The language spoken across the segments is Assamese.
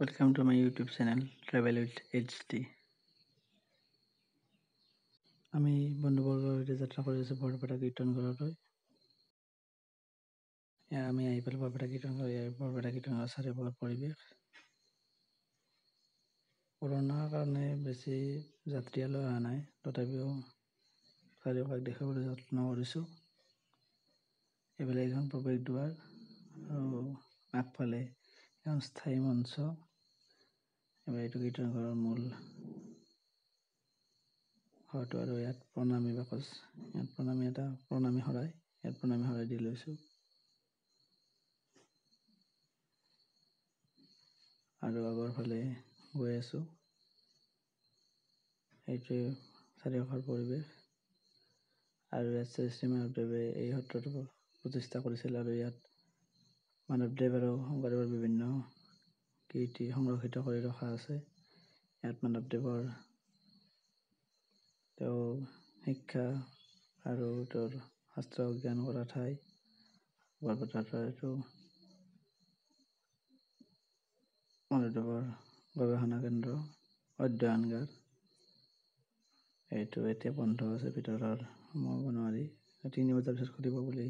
Welcome to my YouTube channel Travel with HD. আমি বন্ধুবৰ্গৰ সৈতে যাত্ৰা কৰি আছোঁ বৰপেটা কীৰ্তন ঘৰলৈ। আমি আহি পালোঁ বৰপেটা কীৰ্তন ঘৰ। বৰপেটা কীৰ্তন ঘৰৰ চাৰিওফালৰ পৰিৱেশ কৰোণাৰ কাৰণে বেছি যাত্ৰীয়ালৈ অহা নাই, তথাপিও চাৰিওকাষ দেখাবলৈ যত্ন কৰিছোঁ। এইফালে এখন প্ৰৱেশ দুৱাৰ আৰু আগফালে এখন স্থায়ী মঞ্চ। এইটো কীৰ্তন ঘৰৰ মূল ঘৰটো আৰু ইয়াত প্ৰণামী বাকচ, ইয়াত প্ৰণামী শৰাই দি লৈছোঁ। আৰু আগৰ ফালে গৈ আছোঁ। এইটোৱে চাৰিওফালৰ পৰিৱেশ। আৰু ইয়াত শ্ৰী মাধৱদেৱে এই সত্ৰটো প্ৰতিষ্ঠা কৰিছিল আৰু ইয়াত মাধৱদেৱ আৰু শংকৰদেৱৰ বিভিন্ন কীৰ্তি সংৰক্ষিত কৰি ৰখা আছে। ইয়াত মাধৱদেৱৰ তেওঁ শিক্ষা আৰু তেওঁৰ শাস্ত্ৰ অধ্যয়ন কৰা ঠাই। বৰপেটাৰ এইটো মাধৱদেৱৰ গৱেষণা কেন্দ্ৰ, অধ্যয়নগাৰ। এইটো এতিয়া বন্ধ আছে, ভিতৰৰ সোমাব নোৱাৰি। 3 বজাৰ পিছত খুলিব বুলি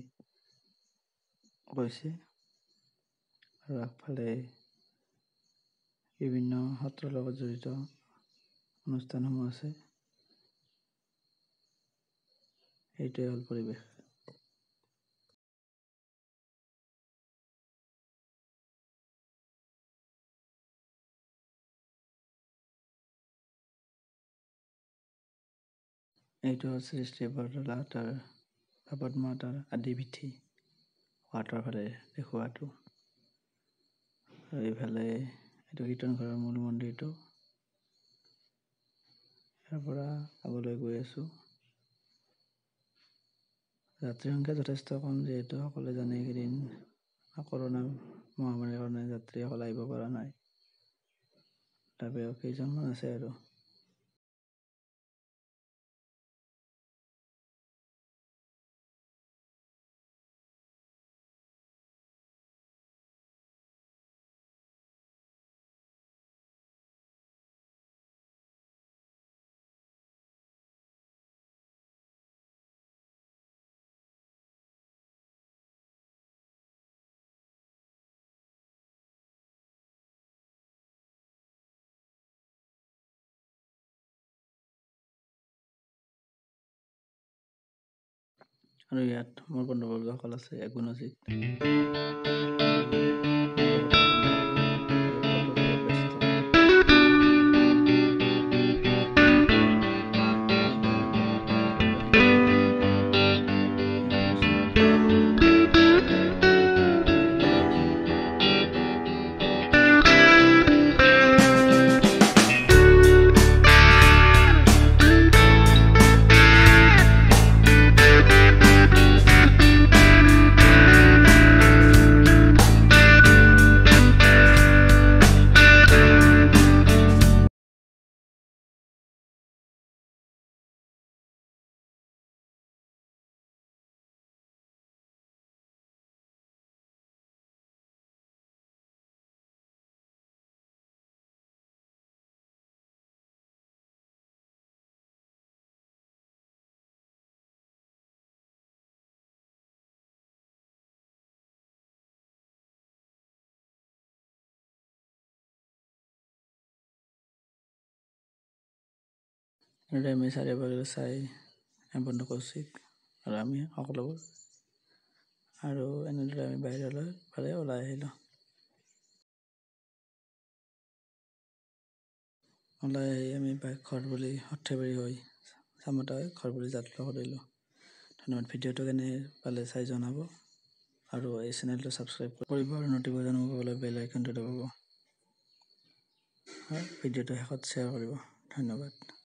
কৈছে। আৰু আগফালে বিভিন্ন সত্ৰৰ লগত জড়িত অনুষ্ঠানসমূহ আছে। এইটোৱে হ'ল পৰিৱেশ। এইটো হ'ল শ্ৰী শ্ৰী বৰদলাহঁতৰ পদ্মাৱতাৰ আদি পিঠি হাতৰ ফালে দেখুৱাটো। আৰু এইফালে এইটো কীৰ্তন ঘৰৰ মূল মন্দিৰটো। ইয়াৰ পৰা আগলৈ গৈ আছোঁ। যাত্ৰীৰ সংখ্যা যথেষ্ট কম, যিহেতু সকলোৱে জানে এইকেইদিন কৰোণা মহামাৰীৰ কাৰণে যাত্ৰীসকল আহিব পৰা নাই। তথাপিও কেইজনমান আছে আৰু। আৰু ইয়াত মোৰ বন্ধুবৰ্গসকল আছে, গুণজিত। এনেদৰে আমি চাৰিওফালে চাই বন্ধু কৌশিক আৰু আমি সকলোবোৰ আৰু এনেদৰে আমি বাহিৰলৈ ফালে ওলাই আহিলোঁ। ওলাই আহি আমি ঘৰ বুলি সৰ্থেবাৰী হৈ চামতা হৈ ঘৰ বুলি যাত্ৰা কৰিলোঁ। ধন্যবাদ। ভিডিঅ'টো কেনে পালে চাই জনাব আৰু এই চেনেলটো ছাবস্ক্ৰাইব কৰিব আৰু নটিফিকেশ্যন পাবলৈ বেল আইকনটো দবাব। ভিডিঅ'টো শেষত শ্বেয়াৰ কৰিব। ধন্যবাদ।